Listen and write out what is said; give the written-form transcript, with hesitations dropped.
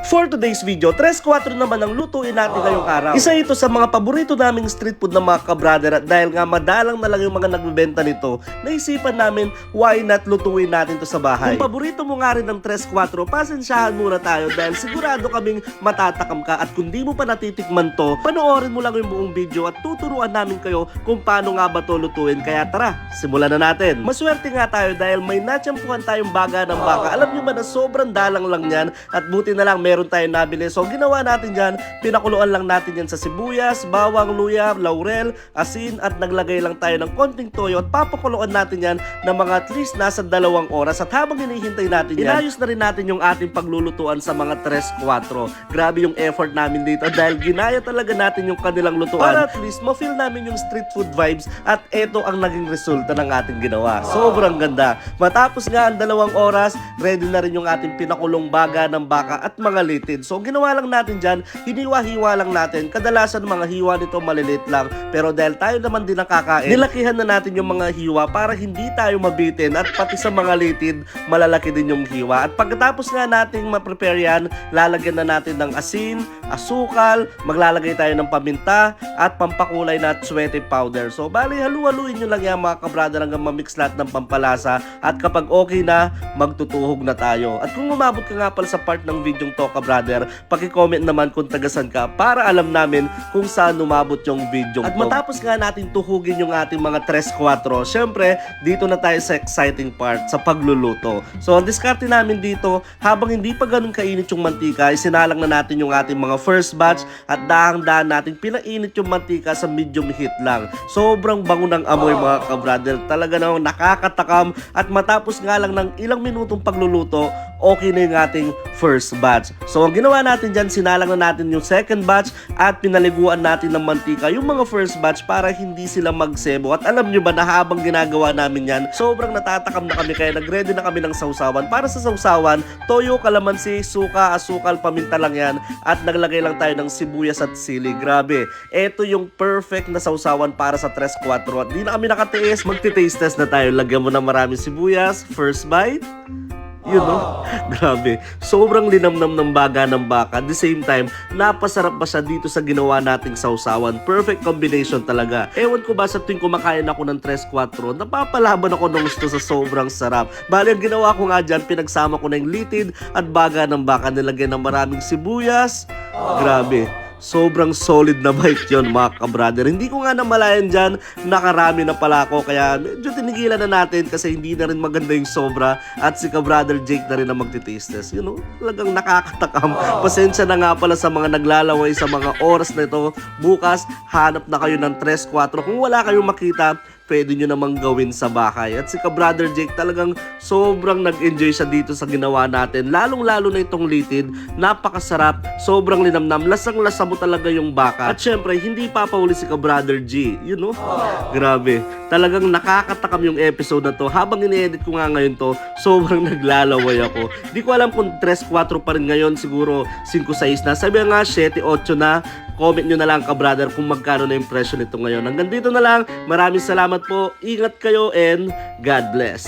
For today's video, 3-4 naman ang lutuin natin ngayong araw. Isa ito sa mga paborito naming street food na mga ka-brother at dahil nga madalang na lang yung mga nagbebenta nito, naisipan namin why not lutuin natin to sa bahay. Kung paborito mo nga rin ng 3-4, pasensyahan muna tayo dahil sigurado kaming matatakam ka at kung di mo pa natitikman to, panoorin mo lang yung buong video at tuturuan namin kayo kung paano nga ba to lutuin. Kaya tara, simulan na natin. Maswerte nga tayo dahil may natsampuhan tayong baga ng baka. Alam nyo ba na sobrang dalang lang yan at buti na lang meron tayong nabili. So ginawa natin dyan, pinakuluan lang natin yan sa sibuyas, bawang, luya, laurel, asin at naglagay lang tayo ng konting toyo at papakuluan natin yan ng mga at least nasa 2 oras. At habang hinihintay natin yan, inayos na rin natin yung ating paglulutuan sa mga 3-4. Grabe yung effort namin dito dahil ginaya talaga natin yung kanilang lutuan para at least ma-feel namin yung street food vibes at eto ang naging resulta ng ating ginawa. Sobrang ganda. Matapos nga ang 2 oras, ready na rin yung ating pinakulong baga ng baka at mga litid. So ginawa lang natin dyan, hiniwa-hiwa lang natin. Kadalasan mga hiwa nito malilit lang. Pero dahil tayo naman din nakakain, nilakihan na natin yung mga hiwa para hindi tayo mabitin at pati sa mga litid, malalaki din yung hiwa. At pagkatapos nga nating ma-prepare yan, lalagyan na natin ng asin, asukal, maglalagay tayo ng paminta at pampakulay na tswete powder. So bali, halu-haluin nyo lang yan mga ka-brother hanggang mamix lahat ng pampalasa at kapag okay na, magtutuhog na tayo. At kung umabot ka nga pala sa part ng video to ka-brother, paki-comment naman kung tagasan ka para alam namin kung saan umabot yung video. At matapos nga natin tuhugin yung ating mga 3-4, syempre, dito na tayo sa exciting part, sa pagluluto. So, ang diskarte namin dito, habang hindi pa ganun kainit yung mantika, isinalang na natin yung ating mga first batch at dahang-dahan natin pinainit yung mantika sa medium heat lang. Sobrang bango ng amoy mga ka-brother. Talaga namang nakakatakam at matapos nga lang ng ilang minutong pagluluto, okay na yung ating first batch. So, ang ginawa natin dyan, sinalang na natin yung second batch at pinaliguan natin ng mantika yung mga first batch para hindi sila magsebo. At alam nyo ba na habang ginagawa namin yan, sobrang natatakam na kami kaya nagready na kami ng sausawan. Para sa sausawan, toyo, kalamansi, suka, asukal, paminta lang yan at naglagay lang tayo ng sibuyas at sili. Grabe, eto yung perfect na sausawan para sa 3-4. At di na kami nakatiis, magti-taste test na tayo. Lagyan mo ng maraming sibuyas, first bite. You know, grabe. Sobrang linamnam ng baga ng baka. At the same time, napasarap pa siya dito sa ginawa nating sausawan. Perfect combination talaga. Ewan ko ba sa tuwing kumakain ako ng 3-4, napapalaban ako ng gusto sa sobrang sarap. Bali, ang ginawa ko nga dyan, pinagsama ko na yung litid at baga ng baka. Nilagyan ng maraming sibuyas. Grabe. Sobrang solid na bite yun mga ka-brother. Hindi ko nga namalayan dyan, nakarami na pala ako. Kaya medyo tinigilan na natin kasi hindi na rin maganda yung sobra. At si ka-brother Jake na rin na magti-taste test. You know, talagang nakakatakam. Pasensya na nga pala sa mga naglalaway sa mga oras na ito. Bukas, hanap na kayo ng 3-4. Kung wala kayong makita, pwede nyo namang gawin sa bahay. At si ka-brother Jake talagang sobrang nag-enjoy siya dito sa ginawa natin. Lalong-lalo na itong litid. Napakasarap. Sobrang linamnam. Lasang-lasa mo talaga yung baka. At syempre, hindi papahuli si ka-brother G. You know? Grabe. Talagang nakakatakam yung episode na to. Habang ini-edit ko nga ngayon to, sobrang naglalaway ako. Di ko alam kung 3-4 pa rin ngayon. Siguro 5-6 na. Sabi nga 7-8 na. Comment nyo na lang ka-brother kung magkano na yung presyo nito ngayon. Hanggang dito na lang. Maraming salamat po. Ingat kayo and God bless.